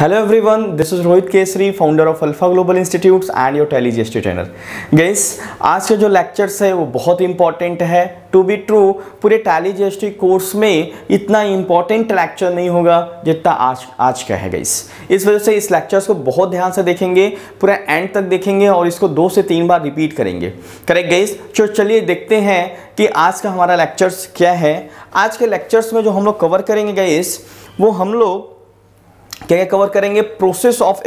Hello everyone, this is Rohit Kesari, founder of Alpha Global Institutes and your Tally GST trainer. Guys, आज का जो lectures है वो बहुत इंपॉर्टेंट है. टू बी ट्रू, पूरे टैली जीएसटी कोर्स में इतना इंपॉर्टेंट लेक्चर नहीं होगा जितना आज का है गाइस. इस वजह से इस लेक्चर्स को बहुत ध्यान से देखेंगे, पूरा एंड तक देखेंगे और इसको 2 से 3 बार रिपीट करेंगे. Correct guys. तो चलिए देखते हैं कि आज का हमारा लेक्चर्स क्या है. आज के लेक्चर्स में जो हम लोग कवर करेंगे गाइस, वो हम लोग क्या कवर करेंगे? Process of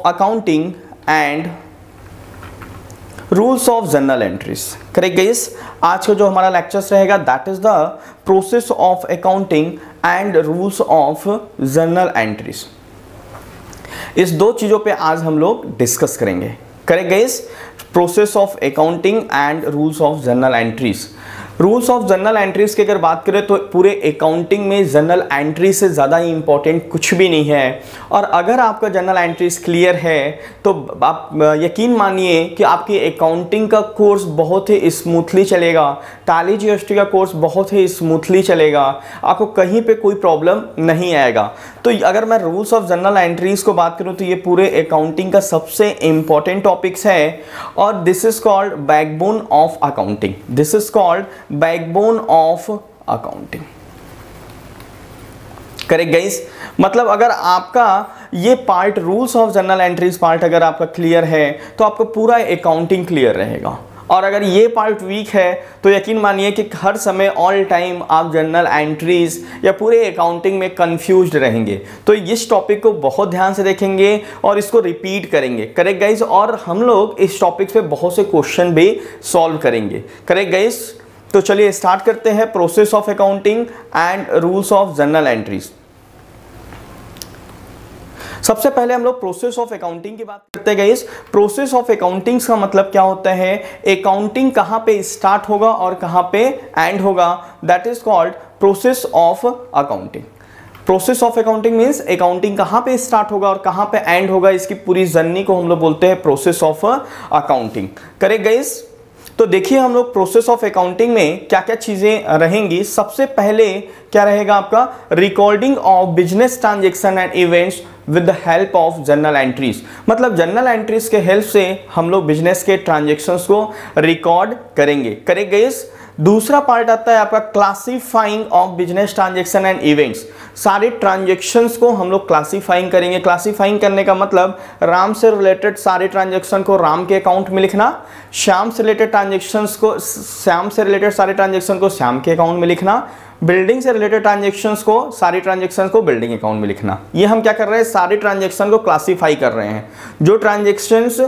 accounting and rules of journal entries. Correct guys. आज का जो हमारा लेक्चर्स रहेगा that is the process of accounting and rules of journal entries. इस 2 चीजों पे आज हम लोग डिस्कस करेंगे. Correct guys. Process of accounting and rules of journal entries. Rules of journal entries की अगर बात करें तो पूरे अकाउंटिंग में जर्नल एंट्री से ज़्यादा इंपॉर्टेंट कुछ भी नहीं है. और अगर आपका जर्नल एंट्रीज क्लियर है तो आप यकीन मानिए कि आपकी अकाउंटिंग का कोर्स बहुत ही स्मूथली चलेगा. टैली जीएसटी का कोर्स बहुत ही स्मूथली चलेगा. आपको कहीं पे कोई प्रॉब्लम नहीं आएगा. तो अगर मैं रूल्स ऑफ जर्नल एंट्रीज को बात करूँ तो ये पूरे अकाउंटिंग का सबसे इंपॉर्टेंट टॉपिक्स है और this is called backbone of accounting. This is called backbone of accounting. Correct guys. मतलब अगर आपका ये part rules of journal entries part अगर आपका क्लियर है तो आपको पूरा अकाउंटिंग क्लियर रहेगा. और अगर ये पार्ट वीक है तो यकीन मानिए कि हर समय ऑल टाइम आप जर्नल एंट्रीज या पूरे अकाउंटिंग में कंफ्यूज्ड रहेंगे. तो इस टॉपिक को बहुत ध्यान से देखेंगे और इसको रिपीट करेंगे. Correct guys. और हम लोग इस टॉपिक पे बहुत से क्वेश्चन भी सॉल्व करेंगे. Correct guys. तो चलिए स्टार्ट करते हैं. Process of accounting and rules of journal entries. सबसे पहले हम लोग प्रोसेस ऑफ अकाउंटिंग की बात करते हैं गाइस. प्रोसेस ऑफ अकाउंटिंग का मतलब क्या होता है? अकाउंटिंग कहां पे स्टार्ट होगा और कहां पे एंड होगा, that is called process of accounting. Process of accounting means accounting कहां पे स्टार्ट होगा और कहां पे एंड होगा, इसकी पूरी जर्नी को हम लोग बोलते हैं process of accounting. Correct guys. तो देखिए हम लोग प्रोसेस ऑफ अकाउंटिंग में क्या क्या चीजें रहेंगी. सबसे पहले क्या रहेगा आपका? Recording of business transaction and events with the help of journal entries. मतलब जर्नल एंट्रीज के हेल्प से हम लोग बिजनेस के ट्रांजेक्शन्स को रिकॉर्ड करेंगे. Correct guys. दूसरा पार्ट आता है आपका classifying of business transaction and events. सारे ट्रांजेक्शन्स को हम लोग क्लासीफाइंग करेंगे. क्लासीफाइंग करने का मतलब राम से रिलेटेड सारे ट्रांजेक्शन को राम के अकाउंट में लिखना, श्याम से रिलेटेड सारे ट्रांजेक्शन को श्याम के अकाउंट में लिखना, बिल्डिंग से रिलेटेड ट्रांजेक्शन्स को सारी ट्रांजेक्शन्स को बिल्डिंग अकाउंट में लिखना. ये हम क्या कर रहे हैं? सारे ट्रांजेक्शन को क्लासीफाई कर रहे हैं. जो ट्रांजेक्शन्स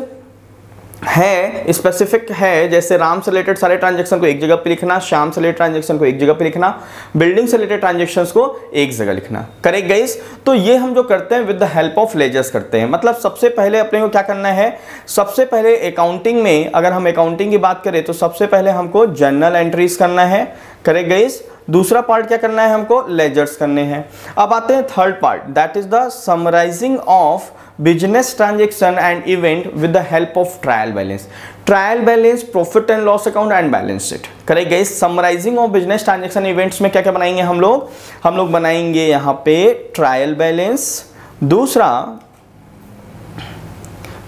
है स्पेसिफिक है, जैसे राम से रिलेटेड सारे ट्रांजेक्शन को एक जगह पे लिखना, श्याम से रिलेटेड ट्रांजेक्शन को एक जगह पे लिखना, बिल्डिंग से रिलेटेड ट्रांजेक्शंस को एक जगह लिखना. Correct guys. तो ये हम जो करते हैं with the help of ledgers करते हैं. मतलब सबसे पहले अपने को क्या करना है? सबसे पहले अकाउंटिंग में अगर हम अकाउंटिंग की बात करें तो सबसे पहले हमको जर्नल एंट्रीज करना है. Correct guys. दूसरा पार्ट क्या करना है? हमको लेजर्स करने हैं. अब आते हैं third part, that is the summarising of business transaction and event with the help of trial balance. Trial balance, profit and loss account and balance sheet. Correct guys. Summarising of business transaction events में क्या क्या बनाएंगे हम लोग बनाएंगे यहाँ पे trial balance, दूसरा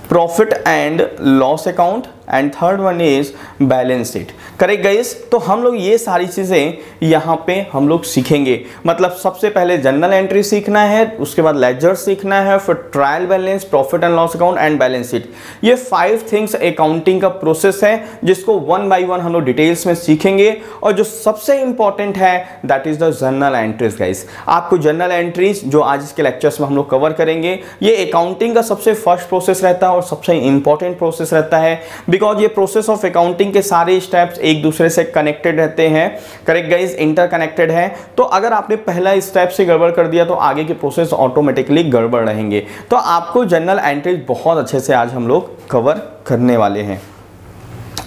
profit and loss account and third one is balance sheet. Correct guys. तो हम लोग ये सारी चीजें यहाँ पे हम लोग सीखेंगे. मतलब सबसे पहले जनरल एंट्री सीखना है, उसके बाद लेजर सीखना है, फिर trial balance, profit and loss account and balance sheet. ये 5 थिंग्स अकाउंटिंग का प्रोसेस है जिसको 1 बाय 1 हम लोग डिटेल्स में सीखेंगे. और जो सबसे इंपॉर्टेंट है that is the journal entries guys. आपको जर्नल एंट्रीज जो आज के लेक्चर्स में हम लोग कवर करेंगे, ये अकाउंटिंग का सबसे फर्स्ट प्रोसेस रहता है और सबसे इंपॉर्टेंट प्रोसेस रहता है. बिकॉज ये प्रोसेस ऑफ अकाउंटिंग के सारे स्टेप्स एक दूसरे से कनेक्टेड रहते हैं. Correct guys. इंटरकनेक्टेड है. तो अगर आपने पहला स्टेप से गड़बड़ कर दिया तो आगे के प्रोसेस ऑटोमेटिकली गड़बड़ रहेंगे. तो आपको जर्नल एंट्रीज बहुत अच्छे से आज हम लोग कवर करने वाले हैं.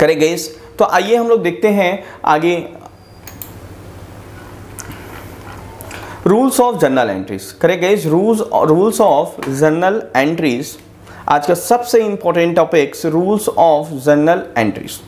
Correct guys. तो आइए हम लोग देखते हैं आगे rules of journal entries. Correct guys. Rules of journal entries आज का सबसे important topics, rules of journal entries.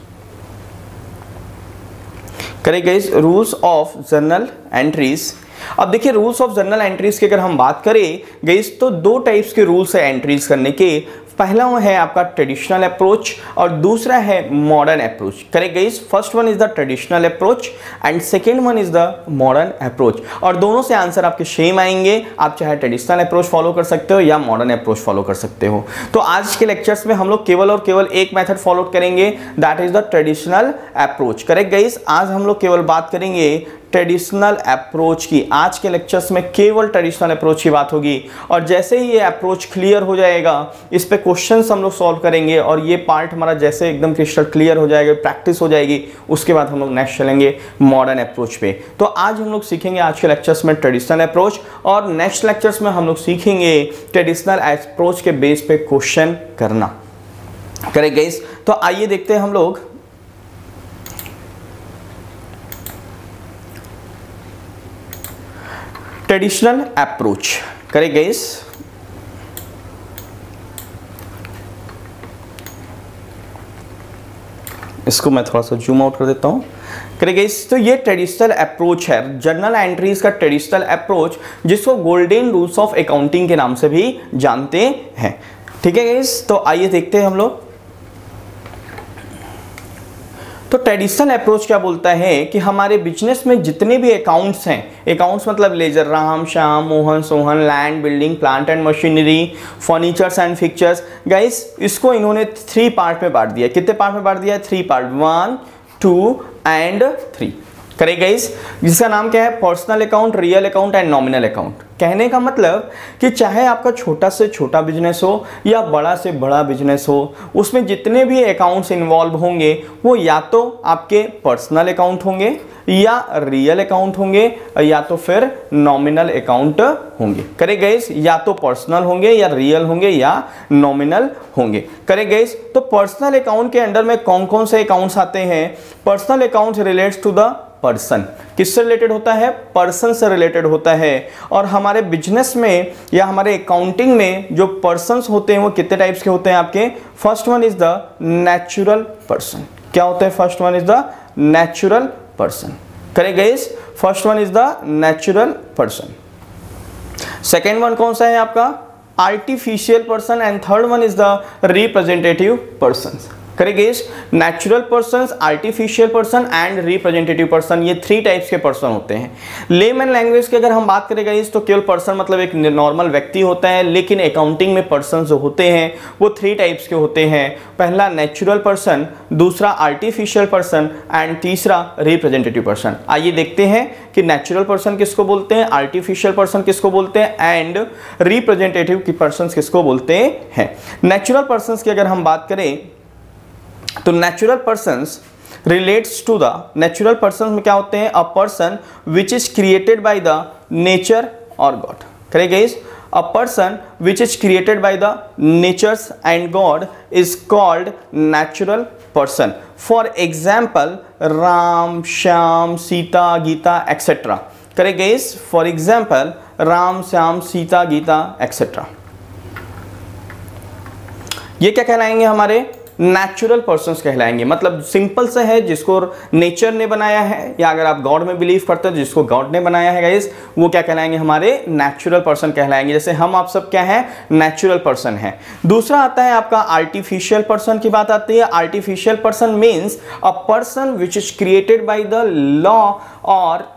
Correct guys. Rules of journal entries अब देखिए रूल्स ऑफ जर्नल एंट्रीज की अगर हम बात करें गाइस तो दो टाइप्स के रूल्स है एंट्रीज करने के। पहला है आपका ट्रेडिशनल अप्रोच और दूसरा है modern approach. Correct guys, first one is the traditional approach and second one is the modern approach, और दोनों से आंसर आपके सेम आएंगे। आप चाहे ट्रेडिशनल अप्रोच फॉलो कर सकते हो या मॉडर्न अप्रोच फॉलो कर सकते हो। तो आज के लेक्चर्स में हम लोग केवल और केवल एक मेथड फॉलो करेंगे, that is the traditional approach. Correct guys, आज हम लोग केवल बात करेंगे ट्रेडिशनल अप्रोच की। आज के लेक्चर्स में केवल ट्रेडिशनल अप्रोच की बात होगी, और जैसे ही ये अप्रोच क्लियर हो जाएगा इस पे क्वेश्चंस हम लोग सॉल्व करेंगे, और ये पार्ट हमारा जैसे एकदम क्रिस्टल क्लियर हो जाएगा, प्रैक्टिस हो जाएगी, उसके बाद हम लोग नेक्स्ट चलेंगे मॉडर्न अप्रोच पे। तो आज हम लोग सीखेंगे आज के लेक्चर्स में ट्रेडिशनल अप्रोच, और नेक्स्ट लेक्चर्स में हम लोग सीखेंगे ट्रेडिशनल अप्रोच के बेस पे क्वेश्चन करना। करेक्ट गाइस, तो आइए देखते हैं हम लोग ट्रेडिशनल अप्रोच। करेक्ट गाइस, इसको मैं थोड़ा सा जूम आउट कर देता हूं। करेक्ट गाइस, तो ये ट्रेडिशनल अप्रोच है, जर्नल एंट्रीज का ट्रेडिशनल अप्रोच, जिसको गोल्डन रूल्स ऑफ अकाउंटिंग के नाम से भी जानते हैं। ठीक है गाइस, तो आइए देखते हैं हम लोग। तो ट्रेडिशनल अप्रोच क्या बोलता है कि हमारे बिजनेस में जितने भी अकाउंट्स हैं, अकाउंट्स मतलब ledger, Ram Shyam Mohan Sohan, land building plant and machinery, furnitures and fixtures, guys इसको इन्होंने 3 पार्ट में बांट दिया। कितने पार्ट में बांट दिया है? 3 पार्ट, 1, 2 एंड 3। करेक्ट गाइस, जिसका नाम क्या है? Personal account, real account and nominal account. कहने का मतलब कि चाहे आपका छोटा से छोटा बिजनेस हो या बड़ा से बड़ा बिजनेस हो, उसमें जितने भी अकाउंट्स इन्वॉल्व होंगे वो या तो आपके पर्सनल अकाउंट होंगे या रियल अकाउंट होंगे या तो फिर नॉमिनल अकाउंट होंगे। करेक्ट गाइस, या तो पर्सनल होंगे या रियल होंगे या नॉमिनल होंगे। करेक्ट गाइस, तो पर्सनल अकाउंट के अंडर में कौन कौन से अकाउंट्स आते हैं? Personal account relates to the person. किससे रिलेटेड होता है? पर्सन से रिलेटेड होता है। और हमारे बिजनेस में या हमारे अकाउंटिंग में जो पर्सन्स होते हैं वो कितने टाइप्स के होते हैं आपके? First one is the natural person. क्या होता है? First one is the natural person. Correct guys, first one is the natural person. Second one कौन सा है आपका? Artificial person, and third one is the representative person. Correct guys, natural person, artificial person and representative person, ये 3 types के person होते हैं। Layman language की अगर हम बात करें गाइस तो केवल पर्सन मतलब एक नॉर्मल व्यक्ति होता है, लेकिन अकाउंटिंग में पर्सन जो होते हैं वो 3 टाइप्स के होते हैं। पहला नेचुरल पर्सन, दूसरा आर्टिफिशियल पर्सन एंड तीसरा रिप्रेजेंटेटिव पर्सन। आइए देखते हैं कि नेचुरल पर्सन किसको बोलते हैं, आर्टिफिशियल पर्सन किसको बोलते हैं एंड रिप्रेजेंटेटिव पर्सन किसको बोलते हैं। नेचुरल पर्सन की अगर हम बात करें तो natural persons relates to the, natural person में क्या होते हैं? A person which is created by the nature और God. Correct guys, a person which is created by the natures and God is called natural person. For example Ram Shyam Sita Geeta etcetera. Correct guys, for example Ram Shyam Sita Geeta etcetera, ये क्या कहलाएंगे? हमारे natural persons कहलाएंगे। मतलब simple से है, जिसको नेचर ने बनाया है, या अगर आप गॉड में बिलीव करते हो जिसको गॉड ने बनाया है गाइस, वो क्या कहलाएंगे? हमारे नेचुरल पर्सन कहलाएंगे। जैसे हम आप सब क्या है? नेचुरल पर्सन है। दूसरा आता है आपका आर्टिफिशियल पर्सन की बात आती है। Artificial person means a person which is created by the law और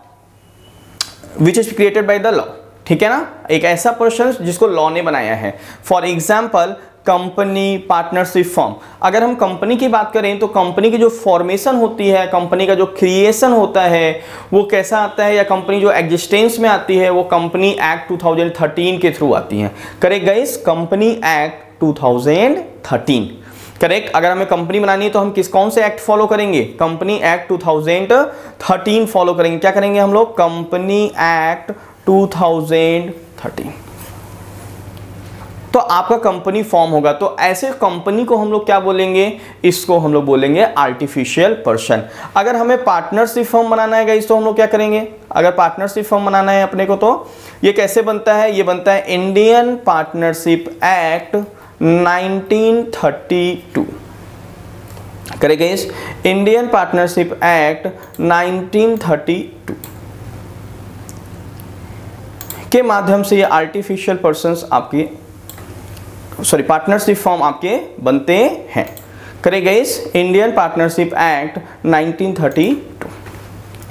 which is created by the law. ठीक है ना, एक ऐसा पर्सन जिसको लॉ ने बनाया है। For example company, partnership firm. अगर हम कंपनी की बात करें तो कंपनी की जो फॉर्मेशन होती है, कंपनी का जो क्रिएशन होता है वो कैसा आता है, या कंपनी जो एग्जिस्टेंस में आती है वो कंपनी एक्ट 2013 के थ्रू आती है। Correct guys, company act 2013। Correct, अगर हमें कंपनी बनानी है तो हम कौन से एक्ट फॉलो करेंगे? कंपनी एक्ट 2013 फॉलो करेंगे। क्या करेंगे हम लोग? Company act 2013। तो आपका कंपनी फॉर्म होगा। तो ऐसे कंपनी को हम लोग क्या बोलेंगे? इसको हम लोग बोलेंगे आर्टिफिशियल पर्सन। अगर हमें पार्टनरशिप फर्म बनाना है गाइस तो हम लोग क्या करेंगे? अगर पार्टनरशिप फर्म बनाना है अपने को तो ये कैसे बनता है? ये बनता है Indian partnership act 1932। Correct guys, Indian partnership act 1932। के माध्यम से ये आर्टिफिशियल पर्सन्स आपके पार्टनरशिप फॉर्म आपके बनते हैं। करें गाइस, इंडियन पार्टनरशिप एक्ट 1932।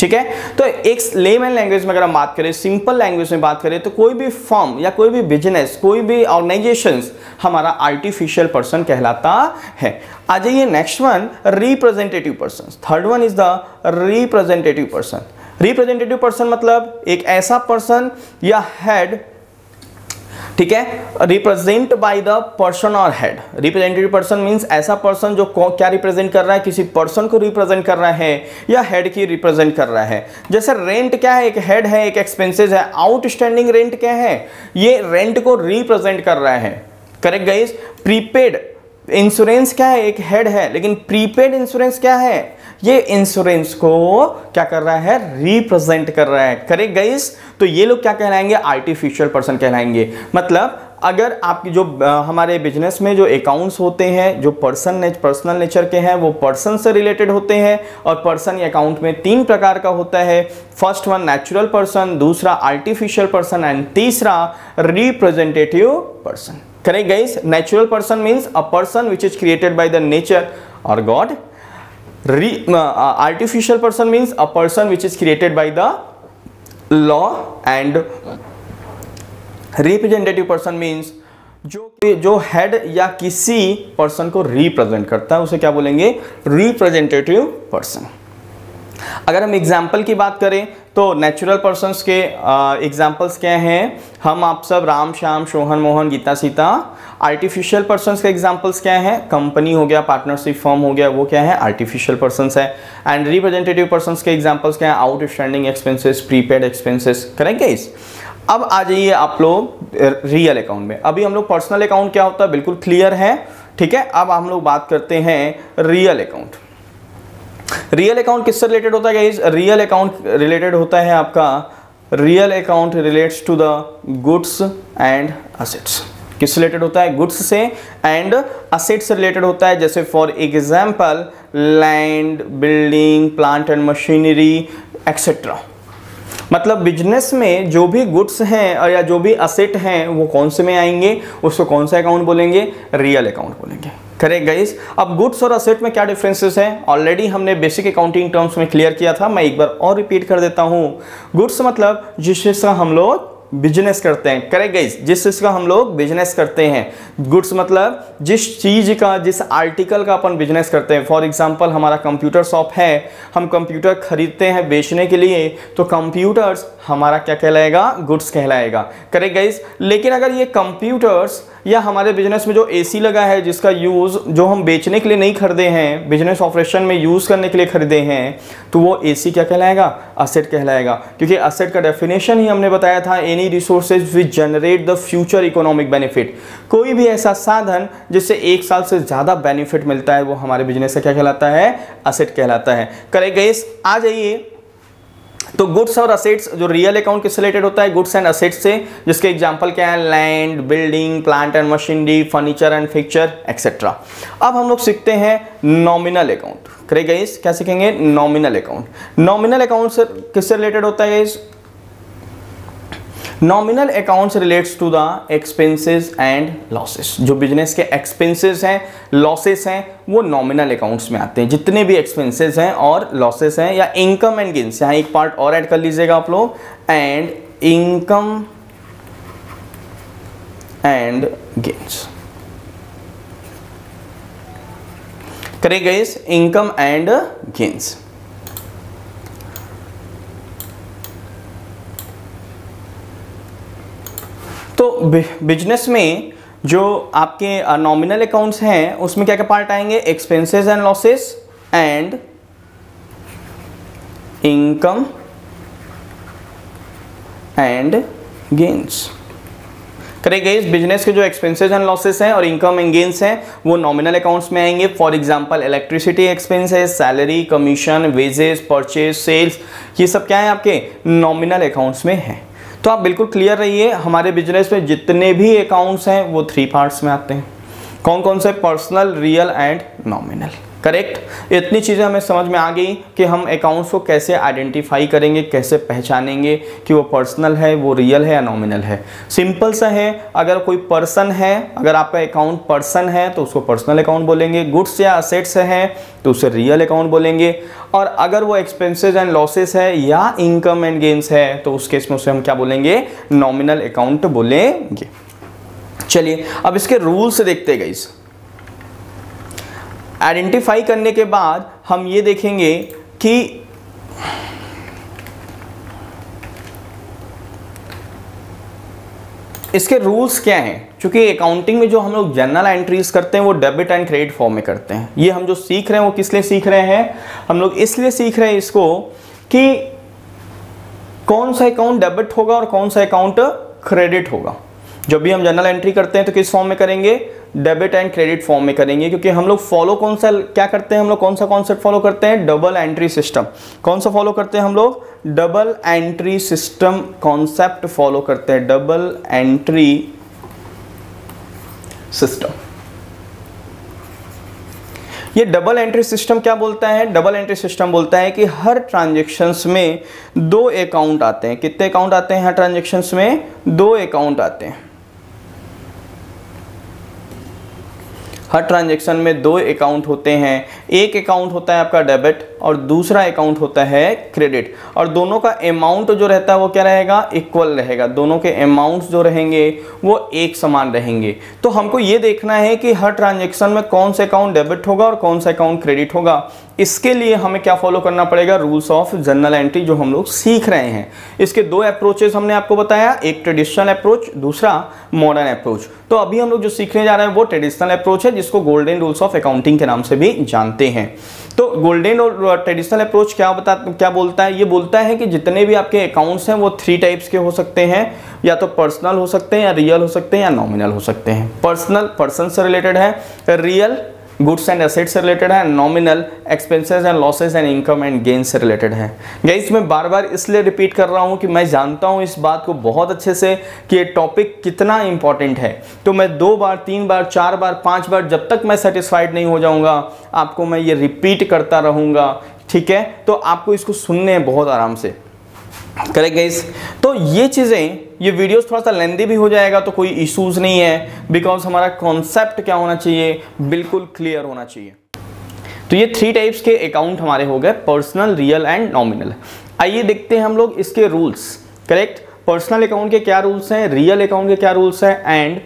ठीक है, तो एक लेमैन लैंग्वेज में अगर हम बात करें, सिंपल लैंग्वेज में बात करें, तो कोई भी फर्म या कोई भी बिजनेस, कोई भी ऑर्गेनाइजेशंस हमारा आर्टिफिशियल पर्सन कहलाता है। आ जाइए next one, representative person. Third one is the representative person. Representative person मतलब एक ऐसा पर्सन या हेड, ठीक है, रिप्रेजेंट बाय द पर्सन और हेड। रिप्रेजेंटेटिव पर्सन मींस ऐसा पर्सन जो क्या रिप्रेजेंट कर रहा है, किसी पर्सन को रिप्रेजेंट कर रहा है या हेड की रिप्रेजेंट कर रहा है। जैसे रेंट क्या है, एक हेड है, एक एक्सपेंसेस है। आउटस्टैंडिंग रेंट क्या है, ये रेंट को रिप्रेजेंट कर रहा है। Correct guys. प्रीपेड इंश्योरेंस क्या है, एक हेड है, लेकिन प्रीपेड इंश्योरेंस क्या है, ये इंश्योरेंस को क्या कर रहा है, रिप्रेजेंट कर रहा है। Correct guys. तो ये लोग क्या कहलाएंगे, आर्टिफिशियल पर्सन कहलाएंगे। मतलब अगर आपकी जो हमारे बिजनेस में जो अकाउंट्स होते हैं, जो पर्सनल नेचर के हैं, वो पर्सन से रिलेटेड होते हैं। और पर्सन या अकाउंट में 3 प्रकार का होता है। फर्स्ट वन नेचुरल पर्सन, दूसरा आर्टिफिशियल पर्सन एंड तीसरा representative person. Correct guys. Natural person means a person which is created by the nature और God. Artificial person means a person which is created by the law, and representative person means जो head या किसी person को represent करता है, उसे क्या बोलेंगे, रिप्रेजेंटेटिव पर्सन। अगर हम एग्जाम्पल की बात करें तो नेचुरल पर्सन्स के एग्जाम्पल्स क्या हैं, हम आप सब, राम श्याम सोहन मोहन गीता सीता। आर्टिफिशियल पर्सन्स के एग्जाम्पल्स क्या हैं, कंपनी हो गया, पार्टनरशिप फॉर्म हो गया, वो क्या है, आर्टिफिशियल पर्सन्स है। एंड रिप्रेजेंटेटिव पर्सन्स के एग्जाम्पल्स क्या हैं, outstanding expenses, prepaid expenses. Correct guys. अब आ जाइए आप लोग रियल अकाउंट में। अभी हम लोग पर्सनल अकाउंट क्या होता है बिल्कुल क्लियर है, ठीक है। अब हम लोग बात करते हैं रियल अकाउंट। रियल अकाउंट किससे रिलेटेड होता है गाइस, रियल अकाउंट रिलेटेड होता है आपका, real account relates to the goods and assets. किससे रिलेटेड होता है, गुड्स से एंड असेट्स से रिलेटेड होता है। जैसे for example land, building, plant and machinery etcetera. मतलब बिजनेस में जो भी गुड्स हैं या जो भी असेट हैं वो कौन से में आएंगे, उसको कौन सा अकाउंट बोलेंगे, रियल अकाउंट बोलेंगे। Correct guys. अब गुड्स और असेट में क्या डिफरेंसेस हैं, ऑलरेडी हमने बेसिक अकाउंटिंग टर्म्स में क्लियर किया था, मैं एक बार और रिपीट कर देता हूं। गुड्स मतलब जिस चीज का हम लोग बिजनेस करते हैं। करेक्ट गाइस, जिस चीज का हम लोग बिजनेस करते हैं। गुड्स मतलब जिस चीज का, जिस आर्टिकल का अपन बिजनेस करते हैं। फॉर एग्जांपल हमारा कंप्यूटर शॉप है, हम कंप्यूटर खरीदते हैं बेचने के लिए, तो कंप्यूटर्स हमारा क्या कहलाएगा, गुड्स कहलाएगा। Correct guys. लेकिन अगर ये कंप्यूटर्स या हमारे बिजनेस में जो एसी लगा है, जिसका यूज़ जो हम बेचने के लिए नहीं खरीदे हैं, बिजनेस ऑपरेशन में यूज़ करने के लिए खरीदे हैं, तो वो एसी क्या कहलाएगा, असेट कहलाएगा। क्योंकि असेट का डेफिनेशन ही हमने बताया था, any resources which generate the future economic benefit. कोई भी ऐसा साधन जिससे 1 साल से ज़्यादा बेनिफिट मिलता है, वो हमारे बिजनेस से क्या कहलाता है, असेट कहलाता है। Correct guys. आ जाइए, तो गुड्स और असेट्स, जो रियल अकाउंट किससे रिलेटेड होता है, गुड्स एंड असेट्स से, जिसके एग्जांपल क्या है, land, building, plant and machinery, furniture and fixture etcetera. अब हम लोग सीखते हैं नॉमिनल अकाउंट। Correct guys. क्या सीखेंगे, नॉमिनल अकाउंट। नॉमिनल अकाउंट से किससे रिलेटेड होता है guys, nominal accounts relates to the expenses and losses. जो बिजनेस के एक्सपेंसेस हैं, लॉसेस हैं, वो नॉमिनल अकाउंट्स में आते हैं। जितने भी एक्सपेंसेस हैं और लॉसेस हैं, या इनकम एंड गेन्स, यहाँ एक पार्ट और ऐड कर लीजिएगा आप लोग, and income and gains. Correct guys, income and gains. तो बिजनेस में जो आपके नॉमिनल अकाउंट्स हैं, उसमें क्या क्या पार्ट आएंगे, expenses and losses and income and gains. Correct guys. Business के जो एक्सपेंसेस एंड लॉसेस हैं और इनकम एंड गेन्स हैं, वो नॉमिनल अकाउंट्स में आएंगे। For example electricity expenses, salary, commission, wages, purchase, sales, ये सब क्या है, आपके नॉमिनल अकाउंट्स में है। तो आप बिल्कुल क्लियर रहिए, हमारे बिजनेस में जितने भी अकाउंट्स हैं वो 3 पार्ट्स में आते हैं। कौन कौन से, personal, real and nominal. Correct. इतनी चीज़ें हमें समझ में आ गई कि हम अकाउंट्स को कैसे आइडेंटिफाई करेंगे, कैसे पहचानेंगे कि वो पर्सनल है, वो रियल है या नॉमिनल है। सिंपल सा है, अगर कोई पर्सन है, अगर आपका अकाउंट पर्सन है तो उसको पर्सनल अकाउंट बोलेंगे, गुड्स या असेट्स है तो उसे रियल अकाउंट बोलेंगे, और अगर वो एक्सपेंसेस एंड लॉसेस है या इनकम एंड गेन्स है तो उस केस में उसे हम क्या बोलेंगे, नॉमिनल अकाउंट बोलेंगे। चलिए अब इसके रूल्स देखते हैं गाइस। आइडेंटिफाई करने के बाद हम ये देखेंगे कि इसके रूल्स क्या हैं। क्योंकि अकाउंटिंग में जो हम लोग जर्नल एंट्रीज करते हैं वो डेबिट एंड क्रेडिट फॉर्म में करते हैं। ये हम जो सीख रहे हैं वो किस लिए सीख रहे हैं, हम लोग इसलिए सीख रहे हैं इसको कि कौन सा अकाउंट डेबिट होगा और कौन सा अकाउंट क्रेडिट होगा। जब भी हम जर्नल एंट्री करते हैं तो किस फॉर्म में करेंगे, डेबिट एंड क्रेडिट फॉर्म में करेंगे। क्योंकि हम लोग फॉलो कौन सा क्या करते हैं, हम लोग कौन सा कॉन्सेप्ट फॉलो करते हैं, डबल एंट्री सिस्टम। कौन सा फॉलो करते हैं हम लोग, double entry system concept follow करते हैं, डबल एंट्री सिस्टम। ये डबल एंट्री सिस्टम क्या बोलता है, डबल एंट्री सिस्टम बोलता है कि हर ट्रांजैक्शंस में दो अकाउंट आते हैं। कितने अकाउंट आते हैं हर ट्रांजैक्शंस में, दो अकाउंट आते हैं। हर ट्रांजैक्शन में दो अकाउंट होते हैं। एक अकाउंट होता है आपका डेबिट और दूसरा अकाउंट होता है क्रेडिट, और दोनों का अमाउंट जो रहता है वो क्या रहेगा, इक्वल रहेगा। दोनों के अमाउंट्स जो रहेंगे वो एक समान रहेंगे। तो हमको ये देखना है कि हर ट्रांजैक्शन में कौन सा अकाउंट डेबिट होगा और कौन सा अकाउंट क्रेडिट होगा। इसके लिए हमें क्या फॉलो करना पड़ेगा, रूल्स ऑफ जर्नल एंट्री जो हम लोग सीख रहे हैं। इसके दो अप्रोचेस हमने आपको बताया, एक ट्रेडिशनल अप्रोच, दूसरा मॉडर्न अप्रोच। तो अभी हम लोग जो सीखने जा रहे हैं वो ट्रेडिशनल अप्रोच है, जिसको गोल्डन रूल्स ऑफ अकाउंटिंग के नाम से भी जानते हैं। तो गोल्डन और ट्रेडिशनल अप्रोच क्या बोलता है, ये बोलता है कि जितने भी आपके अकाउंट्स हैं वो 3 टाइप्स के हो सकते हैं, या तो पर्सनल हो सकते हैं, या रियल हो सकते हैं, या नॉमिनल हो सकते हैं। पर्सनल पर्सन से रिलेटेड है, रियल गुड्स एंड एसेट्स से रिलेटेड है, nominal expenses and losses and income and gain से रिलेटेड है। गाइस मैं बार बार इसलिए रिपीट कर रहा हूं कि मैं जानता हूं इस बात को बहुत अच्छे से कि ये टॉपिक कितना इंपॉर्टेंट है। तो मैं 2 बार 3 बार 4 बार 5 बार जब तक मैं सेटिस्फाइड नहीं हो जाऊंगा आपको मैं ये रिपीट करता रहूंगा, ठीक है। तो आपको इसको सुनने हैं बहुत आराम से, करेक्ट गाइस। तो ये चीज़ें, ये वीडियोस थोड़ा सा लेंदी भी हो जाएगा तो कोई इश्यूज नहीं है, बिकॉज हमारा कॉन्सेप्ट क्या होना चाहिए, बिल्कुल क्लियर होना चाहिए। तो ये 3 टाइप्स के अकाउंट हमारे हो गए, पर्सनल, रियल एंड नॉमिनल। आइए देखते हैं हम लोग इसके रूल्स, करेक्ट। पर्सनल अकाउंट के क्या रूल्स हैं, रियल अकाउंट के क्या रूल्स हैं एंड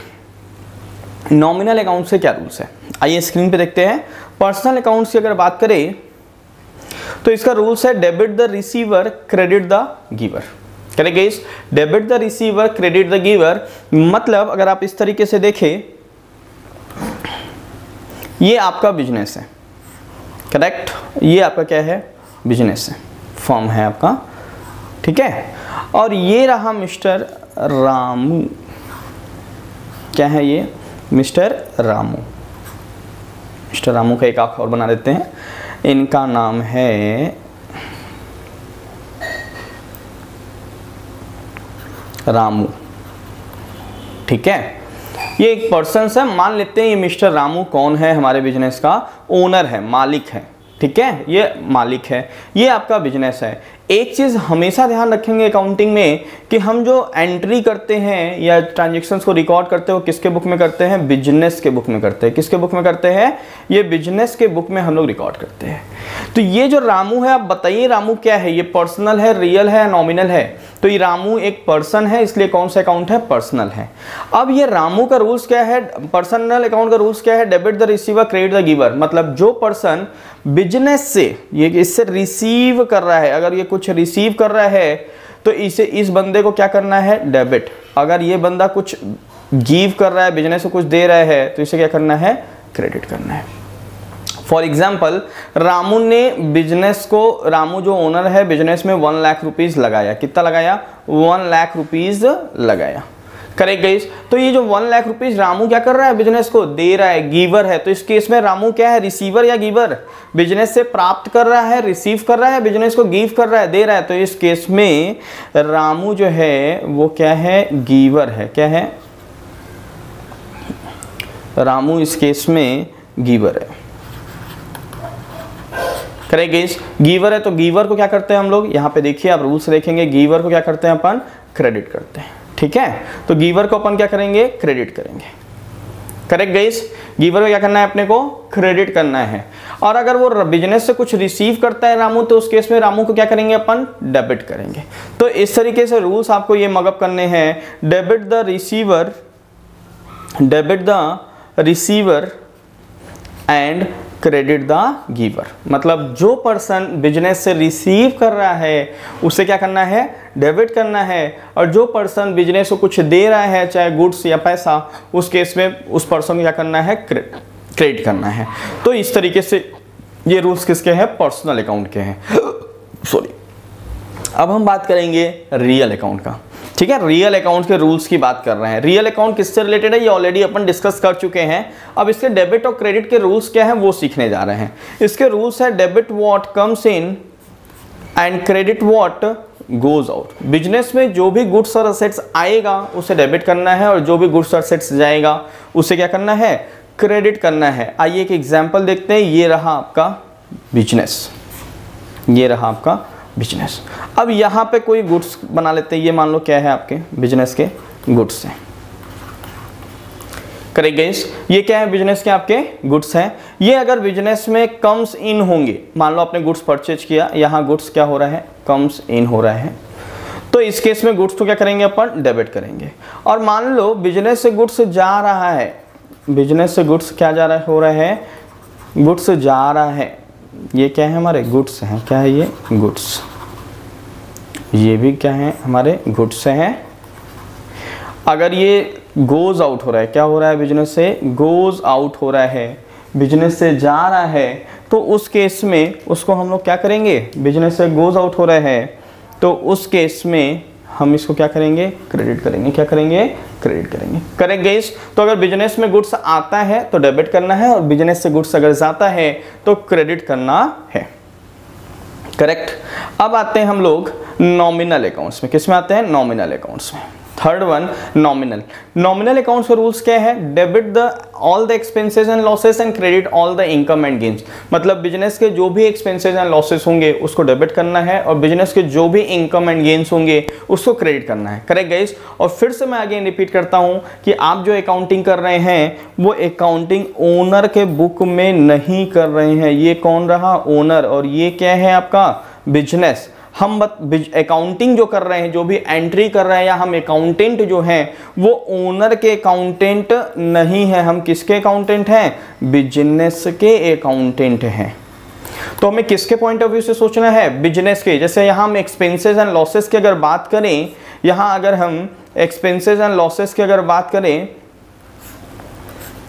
नॉमिनल अकाउंट से क्या रूल्स हैं। आइए स्क्रीन पे देखते हैं। पर्सनल अकाउंट की अगर बात करें तो इसका रूल्स है debit the receiver credit the giver, correct guys. Debit the receiver credit the giver मतलब अगर आप इस तरीके से देखें, ये आपका बिजनेस है, करेक्ट। ये आपका क्या है, बिजनेस है, फर्म है आपका, ठीक है। और ये रहा मिस्टर रामू, क्या है ये, मिस्टर रामू। मिस्टर रामू का एक आंख और बना देते हैं, इनका नाम है रामू, ठीक है। ये एक पर्सन है, मान लेते हैं ये मिस्टर रामू कौन है, हमारे बिजनेस का ओनर है, मालिक है, ठीक है। ये मालिक है, ये आपका बिजनेस है। एक चीज़ हमेशा ध्यान रखेंगे अकाउंटिंग में कि हम जो एंट्री करते हैं या ट्रांजैक्शंस को रिकॉर्ड करते हो किसके बुक में करते हैं, बिजनेस के बुक में करते हैं। किसके बुक में करते हैं, ये बिजनेस के बुक में हम लोग रिकॉर्ड करते हैं। तो ये जो रामू है, आप बताइए रामू क्या है, ये पर्सनल है, रियल है, नॉमिनल है। तो ये रामू एक पर्सन है, इसलिए कौन सा अकाउंट है, पर्सनल है। अब ये रामू का रूल्स क्या है, पर्सनल अकाउंट का रूल्स क्या है, debit the receiver credit the giver. मतलब जो पर्सन बिजनेस से ये इससे रिसीव कर रहा है, अगर ये कुछ रिसीव कर रहा है तो इसे, इस बंदे को क्या करना है, डेबिट। अगर ये बंदा कुछ गिव कर रहा है, बिजनेस को कुछ दे रहा है, तो इसे क्या करना है, क्रेडिट करना है। फॉर एग्जाम्पल रामू ने बिजनेस को, रामू जो ओनर है बिजनेस में 1 लाख रुपीज लगाया। कितना लगाया, 1 लाख रुपीज लगाया, करेक्ट गाइस। तो ये जो 1 लाख रुपीज रामू क्या कर रहा है, बिजनेस को दे रहा है, गिवर है। तो इस केस में रामू क्या है, रिसीवर या गिवर, बिजनेस से प्राप्त कर रहा है, रिसीव कर रहा है, बिजनेस को गिव कर रहा है, दे रहा है। तो इस केस में रामू जो है वो क्या है, गिवर है। क्या है, रामू इस केस में गिवर है। Correct guys. गिवर है तो गिवर को क्या करते हैं हम लोग, यहाँ पे देखिए आप रूल्स देखेंगे, गिवर को क्या करते हैं अपन, क्रेडिट करते हैं। ठीक है, तो गिवर को अपन क्या करेंगे, क्रेडिट करेंगे। करेक्ट गाइस, गिवर को क्या करना है, अपने को क्रेडिट करना है। और अगर वो बिजनेस से कुछ रिसीव करता है रामू, तो उस केस में रामू को क्या करेंगे, अपन डेबिट करेंगे। तो इस तरीके से रूल्स आपको ये मगअप करने हैं, debit the receiver and credit the giver. मतलब जो पर्सन बिजनेस से रिसीव कर रहा है उसे क्या करना है, डेबिट करना है, और जो पर्सन बिजनेस को कुछ दे रहा है चाहे गुड्स या पैसा, उस केस में उस पर्सन को क्या करना है, क्रेडिट करना है। तो इस तरीके से ये रूल्स किसके हैं, पर्सनल अकाउंट के हैं। सॉरी, अब हम बात करेंगे रियल अकाउंट का। ठीक है, रियल अकाउंट के रूल्स की बात कर रहे हैं। रियल अकाउंट किससे रिलेटेड है, ये ऑलरेडी अपन डिस्कस कर चुके हैं। अब इसके डेबिट और क्रेडिट के रूल्स क्या हैं वो सीखने जा रहे हैं। इसके रूल्स है, debit what comes in and credit what goes out. Business में जो भी गुड्स और असेट्स आएगा उसे डेबिट करना है, और जो भी गुड्स और असेट्स जाएगा उसे क्या करना है, क्रेडिट करना है। आइए एक एग्जांपल देखते हैं। ये रहा आपका बिजनेस, ये रहा आपका बिजनेस। अब यहाँ पे कोई गुड्स बना लेते हैं, ये मान लो क्या है, आपके बिजनेस के गुड्स हैं। करेक्ट गाइस, ये क्या है, बिजनेस के आपके गुड्स हैं। ये अगर बिजनेस में कम्स इन होंगे, मान लो आपने गुड्स परचेज किया, यहाँ गुड्स क्या हो रहा है, कम्स इन हो रहा है, तो इस केस में गुड्स को क्या करेंगे, अपन डेबिट करेंगे। और मान लो बिजनेस से गुड्स जा रहा है, बिजनेस से गुड्स क्या जा रहा है, हो रहा है, गुड्स जा रहा है, ये क्या है, हमारे गुड्स हैं। क्या है ये, गुड्स, ये भी क्या है, हमारे गुड्स हैं। अगर ये गोज आउट हो रहा है, क्या हो रहा है, बिजनेस से गोज आउट हो रहा है, बिजनेस से जा रहा है, तो उस केस में उसको हम लोग क्या करेंगे, बिजनेस से गोज आउट हो रहा है तो उस केस में हम इसको क्या करेंगे, क्रेडिट करेंगे। क्या करेंगे, क्रेडिट करेंगे। करेक्ट गाइस, तो अगर बिजनेस में गुड्स आता है तो डेबिट करना है, और बिजनेस से गुड्स अगर जाता है तो क्रेडिट करना है। करेक्ट। अब आते हैं हम लोग नॉमिनल अकाउंट्स में। किस में आते हैं, नॉमिनल अकाउंट्स में। Third one, nominal. Nominal accounts के रूल्स क्या है, debit the all the expenses and losses and credit all the income and gains. मतलब बिजनेस के जो भी एक्सपेंसेस एंड लॉसेस होंगे उसको डेबिट करना है, और बिजनेस के जो भी इनकम एंड गेन्स होंगे उसको क्रेडिट करना है। Correct guys. और फिर से मैं आगे रिपीट करता हूं कि आप जो अकाउंटिंग कर रहे हैं वो अकाउंटिंग ओनर के बुक में नहीं कर रहे हैं। ये कौन रहा, ओनर, और ये क्या है आपका बिजनेस। हम अकाउंटिंग जो कर रहे हैं, जो भी एंट्री कर रहे हैं, या हम अकाउंटेंट जो हैं वो ओनर के अकाउंटेंट नहीं है। हम किसके अकाउंटेंट हैं, बिजनेस के अकाउंटेंट हैं। तो हमें किसके पॉइंट ऑफ व्यू से सोचना है, बिजनेस के। जैसे यहाँ हम एक्सपेंसेस एंड लॉसेस की अगर बात करें, यहाँ अगर हम एक्सपेंसेस एंड लॉसेस की अगर बात करें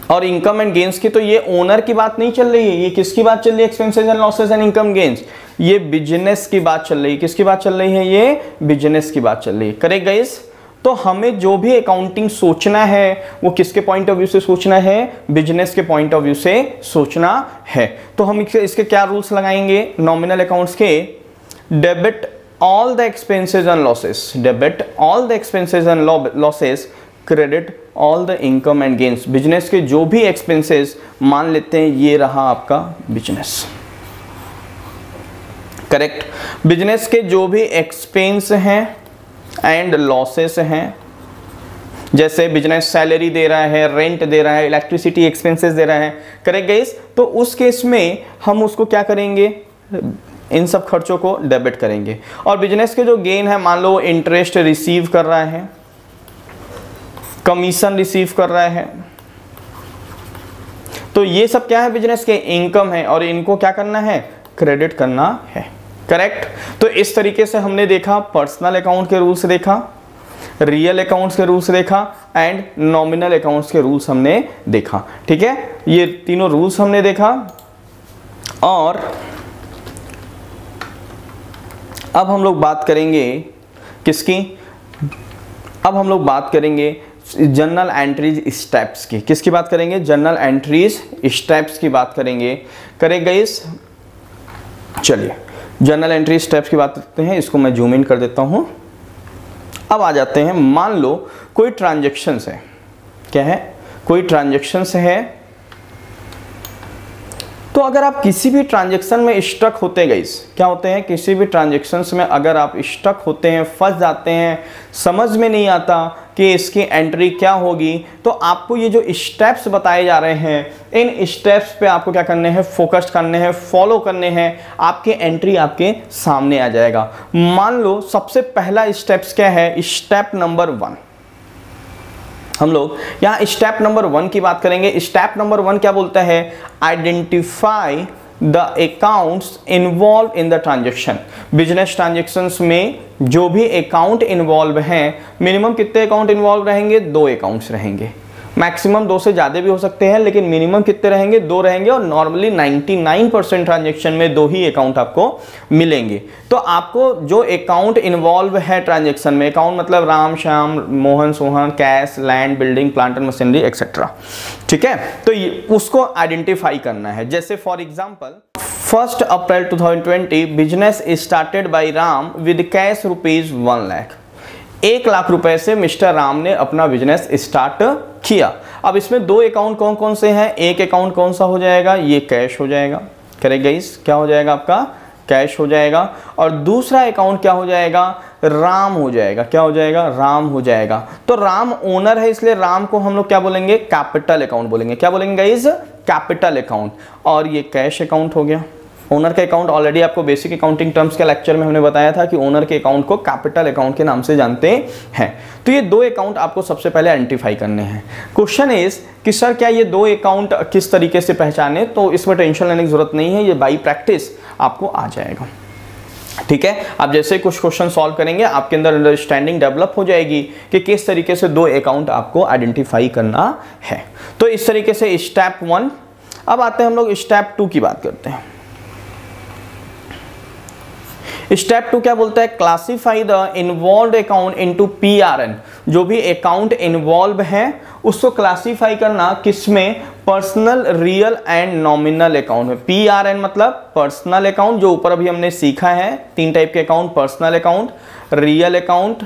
और इनकम एंड गेन्स की, तो ये ओनर की बात नहीं चल रही है। ये किसकी बात चल रही है, expenses and losses and income gains, ये बिजनेस की बात चल रही है। किसकी बात चल रही है, ये बिजनेस की बात चल रही है। Correct guys. तो हमें जो भी अकाउंटिंग सोचना है वो किसके पॉइंट ऑफ व्यू से सोचना है, बिजनेस के पॉइंट ऑफ व्यू से सोचना है। तो हम इसके क्या रूल्स लगाएंगे नॉमिनल अकाउंट्स के, debit all the expenses and losses, debit all the expenses and losses, credit all the income and gains. Business के जो भी एक्सपेंसेस, मान लेते हैं ये रहा आपका बिजनेस। करेक्ट। बिजनेस के जो भी एक्सपेंस हैं एंड लॉसेस हैं, जैसे बिजनेस सैलरी दे रहा है, रेंट दे रहा है, इलेक्ट्रिसिटी एक्सपेंसेस दे रहा है। Correct guys. तो उस केस में हम उसको क्या करेंगे, इन सब खर्चों को डेबिट करेंगे। और बिजनेस के जो गेन है, मान लो इंटरेस्ट रिसीव कर रहा है, कमीशन रिसीव कर रहा है, तो ये सब क्या है, बिजनेस के इनकम है, और इनको क्या करना है, क्रेडिट करना है। करेक्ट। तो इस तरीके से हमने देखा पर्सनल अकाउंट के रूल्स देखा, रियल अकाउंट्स के रूल्स देखा, एंड नॉमिनल अकाउंट्स के रूल्स हमने देखा। ठीक है, ये तीनों रूल्स हमने देखा। और अब हम लोग बात करेंगे किसकी, अब हम लोग बात करेंगे जर्नल एंट्रीज स्टेप्स की। किसकी बात करेंगे, जर्नल एंट्रीज स्टेप्स की बात करेंगे। Correct guys. चलिए जर्नल एंट्री स्टेप्स की बात करते हैं। इसको मैं जूम इन कर देता हूं। अब आ जाते हैं, मान लो कोई ट्रांजैक्शंस है, क्या है, कोई ट्रांजैक्शंस है तो अगर आप किसी भी ट्रांजैक्शन में स्टक होते हैं गाइस, क्या होते हैं, किसी भी ट्रांजैक्शंस में अगर आप स्टक होते हैं, फंस जाते हैं, समझ में नहीं आता कि इसकी एंट्री क्या होगी, तो आपको ये जो स्टेप्स बताए जा रहे हैं, इन स्टेप्स पे आपको क्या करने हैं, फोकस करने हैं, फॉलो करने हैं, आपकी एंट्री आपके सामने आ जाएगा। मान लो सबसे पहला स्टेप्स क्या है, स्टेप नंबर 1। हम लोग यहाँ स्टेप नंबर 1 की बात करेंगे। स्टेप नंबर 1 क्या बोलता है, identify the accounts involve in the transaction. Business transactions में जो भी अकाउंट इन्वॉल्व हैं, मिनिमम कितने अकाउंट इन्वॉल्व रहेंगे, 2 अकाउंट्स रहेंगे। मैक्सिमम 2 से ज़्यादा भी हो सकते हैं, लेकिन मिनिमम कितने रहेंगे, 2 रहेंगे। और नॉर्मली 99% ट्रांजेक्शन में 2 ही अकाउंट आपको मिलेंगे। तो आपको जो अकाउंट इन्वॉल्व है ट्रांजेक्शन में, अकाउंट मतलब Ram Shyam Mohan Sohan, cash, land, building, plant and machinery etcetera, ठीक है। तो उसको आइडेंटिफाई करना है। जैसे for example 1 April 2020 business started by Ram with cash ₹1 lakh. 1 lakh रुपए से मिस्टर राम ने अपना बिजनेस स्टार्ट किया। अब इसमें 2 अकाउंट कौन कौन से हैं, एक अकाउंट कौन सा हो जाएगा, ये कैश हो जाएगा, करेक्ट गाइस, क्या हो जाएगा आपका, कैश हो जाएगा। और दूसरा अकाउंट क्या हो जाएगा, राम हो जाएगा, क्या हो जाएगा, राम हो जाएगा। तो राम ओनर है, इसलिए राम को हम लोग क्या बोलेंगे, कैपिटल अकाउंट बोलेंगे। क्या बोलेंगे गाइस, कैपिटल अकाउंट। और ये कैश अकाउंट हो गया। ओनर के अकाउंट ऑलरेडी आपको बेसिक अकाउंटिंग टर्म्स के लेक्चर में हमने बताया था कि ओनर के अकाउंट को कैपिटल अकाउंट के नाम से जानते हैं। तो ये 2 अकाउंट आपको सबसे पहले आइडेंटिफाई करने हैं। क्वेश्चन इज कि सर क्या ये 2 अकाउंट किस तरीके से पहचाने, तो इसमें टेंशन लेने की जरूरत नहीं है, ये बाई प्रैक्टिस आपको आ जाएगा, ठीक है। आप जैसे कुछ क्वेश्चन सॉल्व करेंगे, आपके अंदर अंडरस्टैंडिंग डेवलप हो जाएगी कि किस तरीके से 2 अकाउंट आपको आइडेंटिफाई करना है। तो इस तरीके से स्टेप 1। अब आते हैं हम लोग स्टेप 2 की बात करते हैं। स्टेप 2 क्या बोलता है, classify the involve account into PRN। जो भी अकाउंट इन्वॉल्व है उसको क्लासीफाई करना किसमें, personal, real and nominal account में। PRN मतलब पर्सनल अकाउंट, जो ऊपर अभी हमने सीखा है 3 टाइप के account, personal account, real account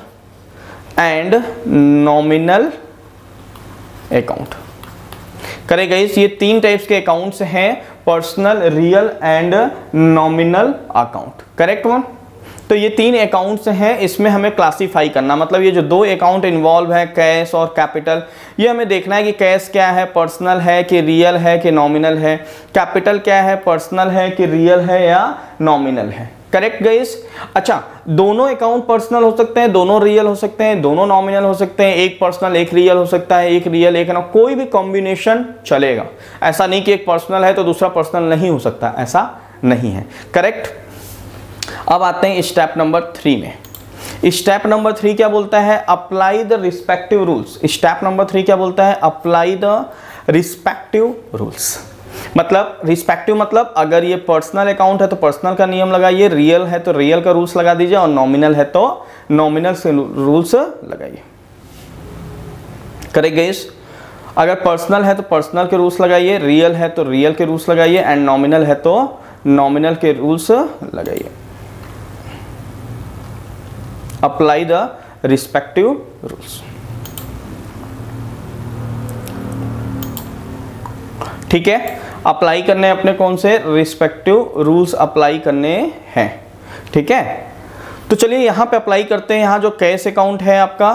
and nominal account. Correct guys, ये 3 टाइप्स के अकाउंट्स हैं, personal, real and nominal account, correct one. तो ये 3 अकाउंट्स हैं, इसमें हमें क्लासीफाई करना, मतलब ये जो 2 अकाउंट इन्वॉल्व है, कैश और कैपिटल, ये हमें देखना है कि कैश क्या है, पर्सनल है कि रियल है कि नॉमिनल है, कैपिटल क्या है, पर्सनल है कि रियल है या नॉमिनल है, करेक्ट गाइस। अच्छा, दोनों अकाउंट पर्सनल हो सकते हैं, दोनों रियल हो सकते हैं, दोनों नॉमिनल हो सकते हैं, एक पर्सनल एक रियल हो सकता है, एक रियल एक नॉमिनल, कोई भी कॉम्बिनेशन चलेगा। ऐसा नहीं कि एक पर्सनल है तो दूसरा पर्सनल नहीं हो सकता, ऐसा नहीं है, करेक्ट। अब आते हैं स्टेप नंबर 3 में। स्टेप नंबर 3 क्या बोलता है, apply the respective rules. Step number 3 क्या बोलता है, अप्लाई द रिस्पेक्टिव रूल्स। मतलब रिस्पेक्टिव मतलब अगर ये पर्सनल अकाउंट है तो पर्सनल का नियम लगाइए, रियल है तो रियल का रूल्स लगा दीजिए, और नॉमिनल है तो नॉमिनल से रूल्स लगाइए, करेक्ट गाइस। अगर पर्सनल है तो पर्सनल के रूल्स लगाइए, रियल है तो रियल के रूल्स लगाइए, एंड नॉमिनल है तो नॉमिनल के रूल्स लगाइए। अप्लाई द रिस्पेक्टिव रूल्स, ठीक है। अप्लाई करने अपने कौन से, रिस्पेक्टिव रूल्स अप्लाई करने हैं, ठीक है। तो चलिए यहाँ पे अप्लाई करते हैं। यहाँ जो कैश अकाउंट है आपका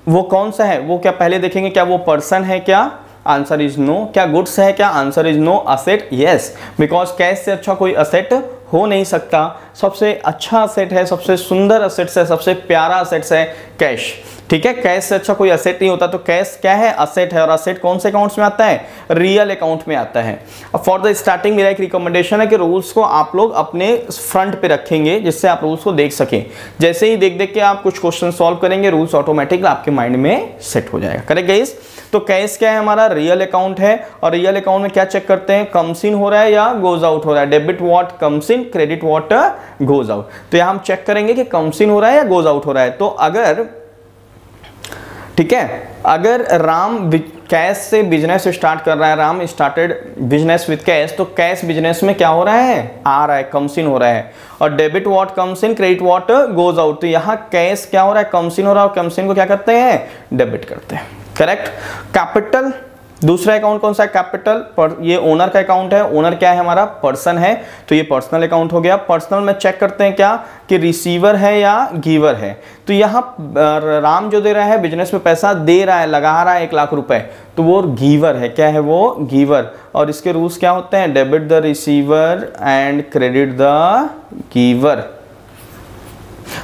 वो कौन सा है, वो क्या पहले देखेंगे, क्या वो पर्सन है, क्या आंसर इज नो। क्या गुड्स है, क्या answer is no. Asset, yes, because cash से अच्छा कोई असेट हो नहीं सकता। सबसे अच्छा असेट है, सबसे सुंदर असेट्स है, सबसे प्यारा असेट्स है कैश, ठीक है। कैश से अच्छा कोई असेट नहीं होता, तो कैश क्या है, असेट है। और असेट कौन से अकाउंट्स में आता है, रियल अकाउंट में आता है। अब फॉर द स्टार्टिंग मेरा एक रिकमेंडेशन है कि रूल्स को आप लोग अपने फ्रंट पे रखेंगे, जिससे आप रूल्स को देख सकें। जैसे ही देख देख के आप कुछ क्वेश्चन सॉल्व करेंगे, रूल्स ऑटोमेटिक आपके माइंड में सेट हो जाएगा, करेक्ट गाइस। तो कैश क्या है, हमारा रियल अकाउंट है। और रियल अकाउंट में क्या चेक करते हैं, कम्स इन हो रहा है या गोज आउट हो रहा है। Debit what comes in, credit what goes out. तो यहाँ हम चेक करेंगे कि कम्स इन हो रहा है या गोज आउट हो रहा है। तो अगर, ठीक है, अगर राम कैश से बिजनेस स्टार्ट कर रहा है, Ram started business with cash, तो कैश बिजनेस में क्या हो रहा है, आ रहा है, कम्स इन हो रहा है। और debit what comes in, credit what goes out. तो यहाँ कैश क्या हो रहा है, कम्स इन हो रहा है, और कम्स इन को क्या करते हैं, डेबिट करते हैं, करेक्ट। कैपिटल दूसरा अकाउंट कौन सा है, कैपिटल, पर ये ओनर का अकाउंट है, ओनर क्या है हमारा, पर्सन है, तो ये पर्सनल अकाउंट हो गया। पर्सनल में चेक करते हैं क्या कि रिसीवर है या गिवर है, तो यहाँ राम जो दे रहा है बिजनेस में पैसा दे रहा है, लगा रहा है 1 लाख रुपए, तो वो गिवर है, क्या है वो, गिवर। और इसके रूल्स क्या होते हैं, debit the receiver and credit the giver.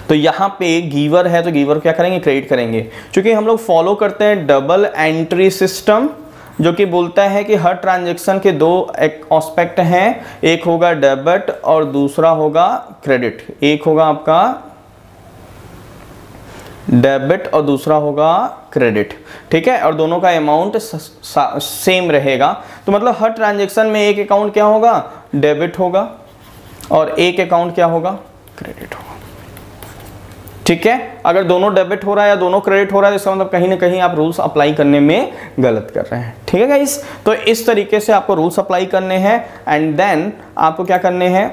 तो यहाँ पे गिवर है तो गिवर क्या करेंगे, क्रेडिट करेंगे। क्योंकि हम लोग फॉलो करते हैं डबल एंट्री सिस्टम, जो कि बोलता है कि हर ट्रांजैक्शन के 2 एस्पेक्ट हैं, एक होगा डेबिट और दूसरा होगा क्रेडिट। एक होगा आपका डेबिट और दूसरा होगा क्रेडिट, ठीक है, और दोनों का अमाउंट सेम रहेगा। तो मतलब हर ट्रांजैक्शन में एक अकाउंट क्या होगा, डेबिट होगा, और एक अकाउंट क्या होगा, क्रेडिट होगा, ठीक है। अगर दोनों डेबिट हो रहा है या दोनों क्रेडिट हो रहा है, इसका मतलब कहीं ना कहीं आप रूल्स अप्लाई करने में गलत कर रहे हैं, ठीक है गाइस। तो इस तरीके से आपको रूल्स अप्लाई करने हैं एंड देन आपको क्या करने हैं,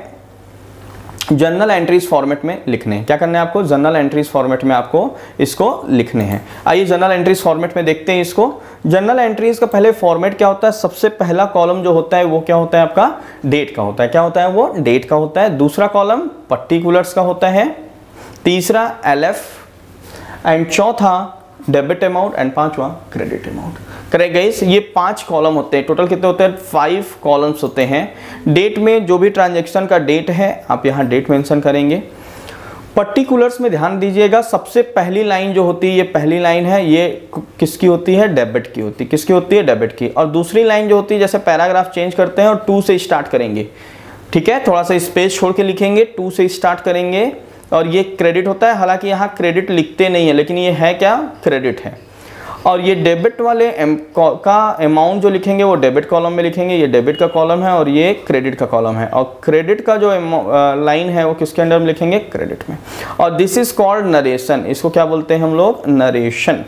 जर्नल एंट्रीज फॉर्मेट में लिखने हैं। क्या करना है आपको, जर्नल एंट्रीज फॉर्मेट में आपको इसको लिखने हैं। आइए जर्नल एंट्रीज फॉर्मेट में देखते हैं इसको। जर्नल एंट्रीज का पहले फॉर्मेट क्या होता है, सबसे पहला कॉलम जो होता है वो क्या होता है आपका, डेट का होता है। क्या होता है वो, डेट का होता है। दूसरा कॉलम पर्टिकुलर्स का होता है, तीसरा LF एंड चौथा डेबिट अमाउंट एंड पांचवा क्रेडिट अमाउंट। करेक्ट गाइस, ये 5 कॉलम होते हैं। टोटल कितने होते हैं, 5 कॉलम्स होते हैं। डेट में जो भी ट्रांजैक्शन का डेट है आप यहाँ डेट मेंशन करेंगे। पर्टिकुलर्स में ध्यान दीजिएगा, सबसे पहली लाइन जो होती है, ये पहली लाइन है, ये किसकी होती है, डेबिट की होती है। किसकी होती है, डेबिट की। और दूसरी लाइन जो होती है, जैसे पैराग्राफ चेंज करते हैं और 2 से स्टार्ट करेंगे, ठीक है, थोड़ा सा स्पेस छोड़ के लिखेंगे, 2 से स्टार्ट करेंगे। और ये क्रेडिट होता है, हालांकि यहाँ क्रेडिट लिखते नहीं है, लेकिन ये है क्या, क्रेडिट है। और ये डेबिट वाले का अमाउंट जो लिखेंगे वो डेबिट कॉलम में लिखेंगे, ये डेबिट का कॉलम है और ये क्रेडिट का कॉलम है। और क्रेडिट का जो लाइन है वो किसके अंडर में लिखेंगे, क्रेडिट में। और दिस इज कॉल्ड नरेशन, इसको क्या बोलते हैं हम लोग, नरेशन,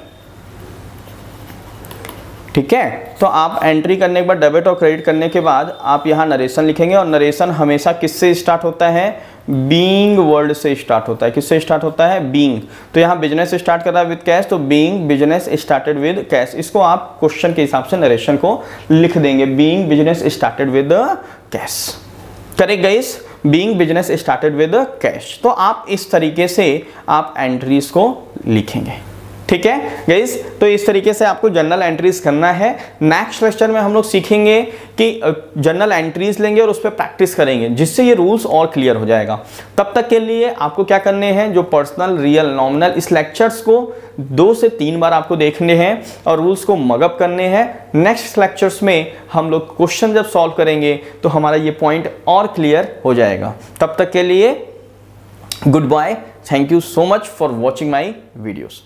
ठीक है। तो आप एंट्री करने के बाद, डेबिट और क्रेडिट करने के बाद आप यहाँ नरेशन लिखेंगे। और नरेशन हमेशा किससे स्टार्ट होता है, बीइंग वर्ड से स्टार्ट होता है। किससे स्टार्ट होता है, बीइंग। तो यहाँ बिजनेस स्टार्ट कर रहा है विद कैश, तो being business started with cash. इसको आप क्वेश्चन के हिसाब से नरेशन को लिख देंगे, being business started with cash. Correct guys, being business started with cash. तो आप इस तरीके से आप एंट्रीज को लिखेंगे, ठीक है गाइस। तो इस तरीके से आपको जर्नल एंट्रीज करना है। नेक्स्ट लेक्चर में हम लोग सीखेंगे कि जर्नल एंट्रीज लेंगे और उस पर प्रैक्टिस करेंगे, जिससे ये रूल्स और क्लियर हो जाएगा। तब तक के लिए आपको क्या करने हैं, जो पर्सनल, रियल, नॉमिनल, इस लेक्चर्स को 2 से 3 बार आपको देखने हैं और रूल्स को मगअप करने हैं। नेक्स्ट लेक्चर्स में हम लोग क्वेश्चन जब सॉल्व करेंगे तो हमारा ये पॉइंट और क्लियर हो जाएगा। तब तक के लिए goodbye, thank you so much for watching my videos.